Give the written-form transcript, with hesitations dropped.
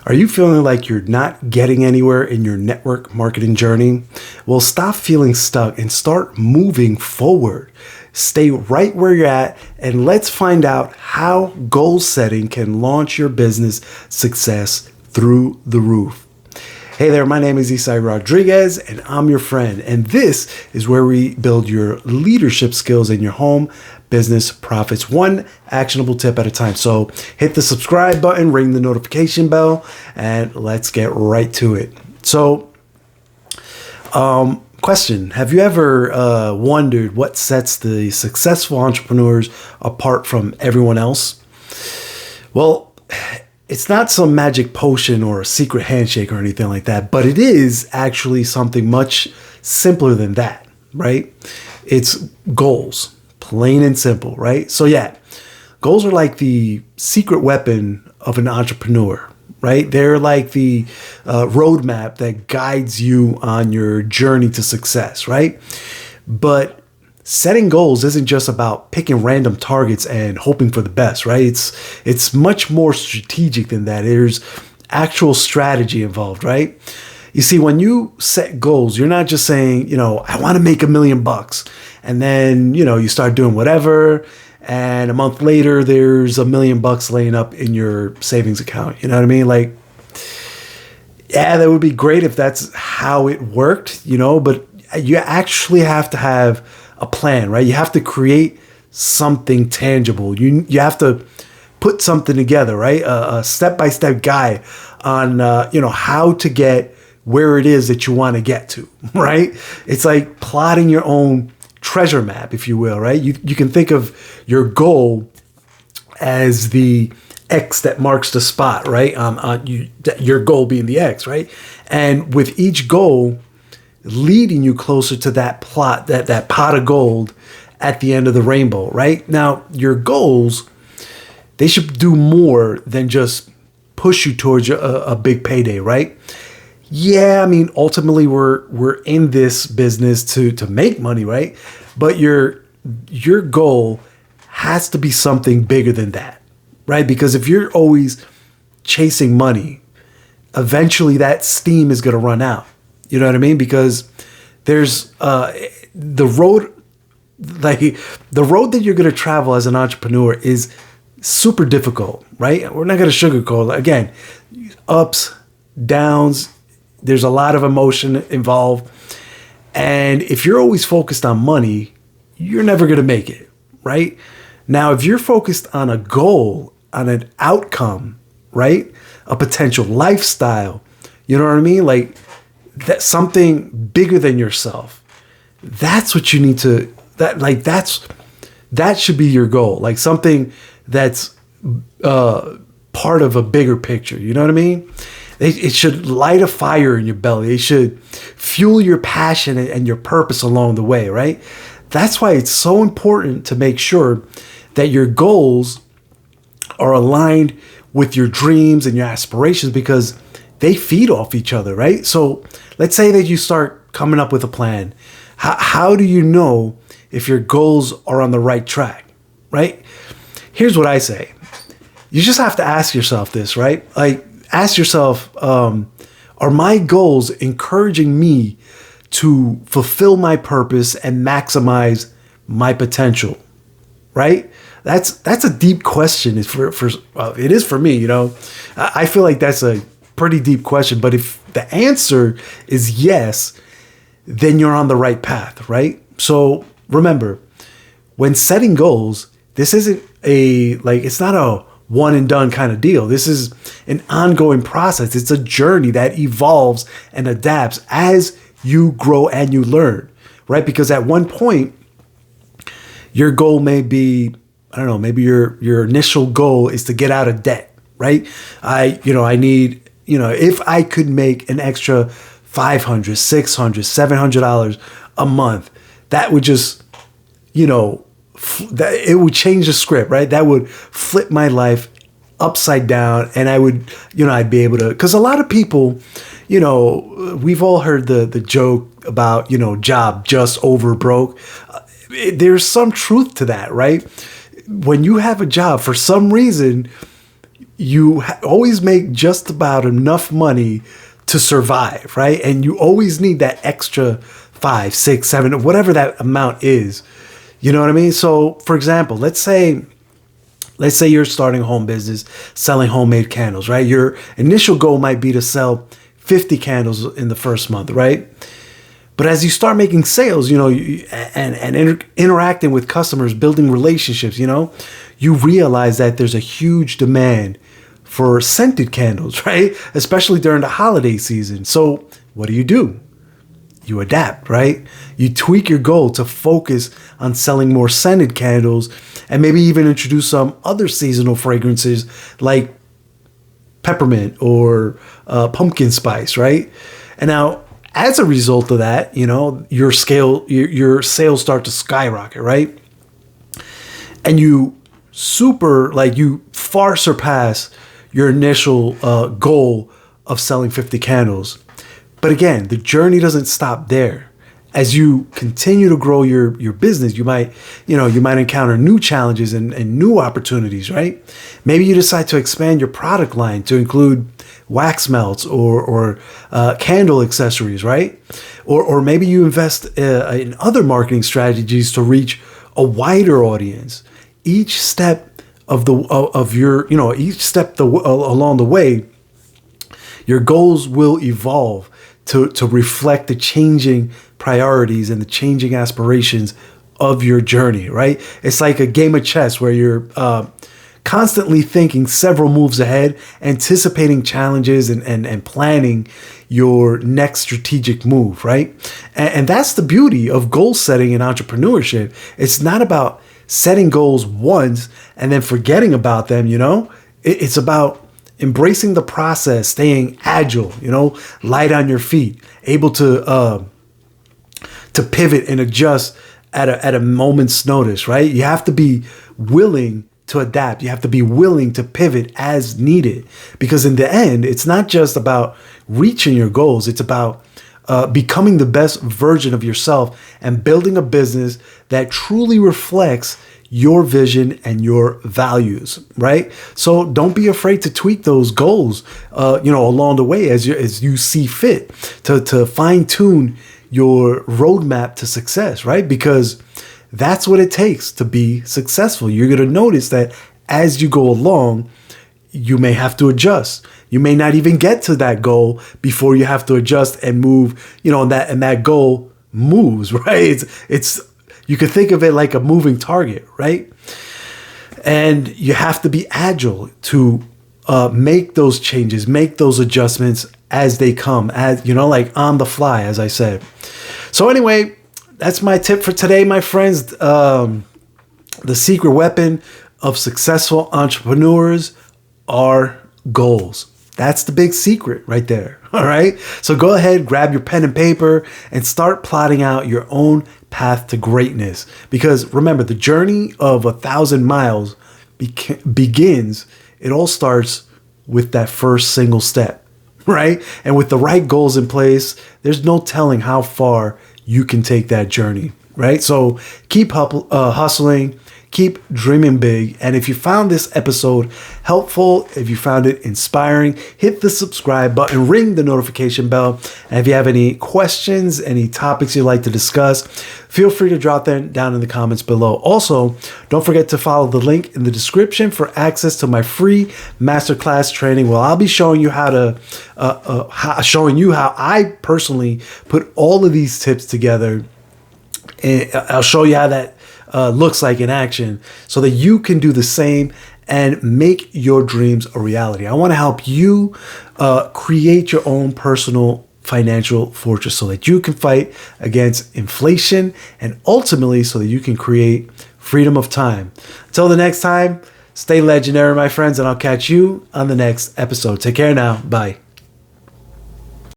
Are you feeling like you're not getting anywhere in your network marketing journey? Well, stop feeling stuck and start moving forward. Stay right where you're at and let's find out how goal setting can launch your business success through the roof. Hey there, my name is Isai Rodriguez and I'm your friend. And this is where we build your leadership skills in your home business profits, one actionable tip at a time. So hit the subscribe button, ring the notification bell, and let's get right to it. So, question, have you ever wondered what sets the successful entrepreneurs apart from everyone else? Well, it's not some magic potion or a secret handshake or anything like that, but it is actually something much simpler than that, right? It's goals, plain and simple, right? So yeah, goals are like the secret weapon of an entrepreneur, right? They're like the roadmap that guides you on your journey to success, right? But setting goals isn't just about picking random targets and hoping for the best, right? It's much more strategic than that. There's actual strategy involved, right? You see, when you set goals, you're not just saying, I want to make $1 million. And then, you start doing whatever. And a month later, there's $1 million laying up in your savings account. You know what I mean? Like, yeah, that would be great if that's how it worked, but you actually have to have a plan, right? You have to create something tangible. You have to put something together, right? A step-by-step guide on, how to get where it is that you want to get to, right? It's like plotting your own treasure map, if you will, right? You can think of your goal as the X that marks the spot, right? Your goal being the X, right? And with each goal leading you closer to that plot, that pot of gold at the end of the rainbow, right? Now, your goals, they should do more than just push you towards a big payday, right? Yeah, I mean, ultimately we're in this business to make money, right? But your goal has to be something bigger than that, right? Because if you're always chasing money, eventually that steam is going to run out. You know what I mean? Because there's the road that you're going to travel as an entrepreneur is super difficult, right? We're not going to sugarcoat it. Again, ups, downs. There's a lot of emotion involved. And if you're always focused on money, you're never going to make it, right? Now, if you're focused on a goal, on an outcome, right? A potential lifestyle, you know what I mean? Like that something bigger than yourself. That's what you need to, that should be your goal. Like something that's part of a bigger picture. You know what I mean? It should light a fire in your belly. It should fuel your passion and your purpose along the way, right? That's why it's so important to make sure that your goals are aligned with your dreams and your aspirations because they feed off each other, right? So let's say that you start coming up with a plan. How do you know if your goals are on the right track, right? Here's what I say. You just have to ask yourself this, right? Like, ask yourself, are my goals encouraging me to fulfill my purpose and maximize my potential, right? That's a deep question. It is for me, I feel like that's a pretty deep question. But if the answer is yes, then you're on the right path, right? So remember, when setting goals, this isn't it's not a one and done kind of deal. This is an ongoing process. It's a journey that evolves and adapts as you grow and you learn, right? Because at one point, your goal may be, maybe your initial goal is to get out of debt, right? I need, if I could make an extra $500, $600, $700 a month, that would just, that it would change the script, right? That would flip my life upside down, and I would, I'd be able to, because a lot of people, we've all heard the joke about, job just over broke. There's some truth to that, right? When you have a job, for some reason, you always make just about enough money to survive, right? And you always need that extra 5, 6, 7, whatever that amount is. You know what I mean? So, for example, let's say you're starting a home business, selling homemade candles, right? Your initial goal might be to sell 50 candles in the first month, right? But as you start making sales, and interacting with customers, building relationships, you realize that there's a huge demand for scented candles, right? Especially during the holiday season. So what do? You adapt, right? You tweak your goal to focus on selling more scented candles and maybe even introduce some other seasonal fragrances like peppermint or pumpkin spice, right? And now, as a result of that, your sales start to skyrocket, right? And you far surpass your initial goal of selling 50 candles. But again, the journey doesn't stop there. As you continue to grow your business, you might encounter new challenges and new opportunities, right? Maybe you decide to expand your product line to include wax melts or candle accessories, right? Or maybe you invest in other marketing strategies to reach a wider audience. Each step along the way, your goals will evolve to reflect the changing priorities and the changing aspirations of your journey, right? It's like a game of chess where you're constantly thinking several moves ahead, anticipating challenges and planning your next strategic move, right? And that's the beauty of goal setting in entrepreneurship. It's not about setting goals once and then forgetting about them, It's about embracing the process, staying agile, light on your feet, able to pivot and adjust at a moment's notice, right? You have to be willing to adapt. You have to be willing to pivot as needed, because in the end, it's not just about reaching your goals. It's about becoming the best version of yourself and building a business that truly reflects your vision and your values, right? So don't be afraid to tweak those goals, along the way as you see fit to fine tune your roadmap to success, right? Because that's what it takes to be successful. You're going to notice that as you go along, you may have to adjust. You may not even get to that goal before you have to adjust and move, and that goal moves, right? It's you could think of it like a moving target, right? And you have to be agile to make those changes, make those adjustments as they come, like on the fly, as I said. So anyway, that's my tip for today, my friends. The secret weapon of successful entrepreneurs are goals. That's the big secret right there. All right. So go ahead, grab your pen and paper and start plotting out your own path to greatness. Because remember, the journey of 1,000 miles begins. It all starts with that first single step, right? And with the right goals in place, there's no telling how far you can take that journey, right? So keep hustling, keep dreaming big. And if you found this episode helpful, if you found it inspiring, hit the subscribe button, ring the notification bell. And if you have any questions, any topics you'd like to discuss, feel free to drop them down in the comments below. Also, don't forget to follow the link in the description for access to my free masterclass training. Well, I'll be showing you how I personally put all of these tips together. And I'll show you how that looks like in action so that you can do the same and make your dreams a reality. I want to help you create your own personal financial fortress so that you can fight against inflation and ultimately so that you can create freedom of time. Until the next time, stay legendary, my friends, and I'll catch you on the next episode. Take care now. Bye.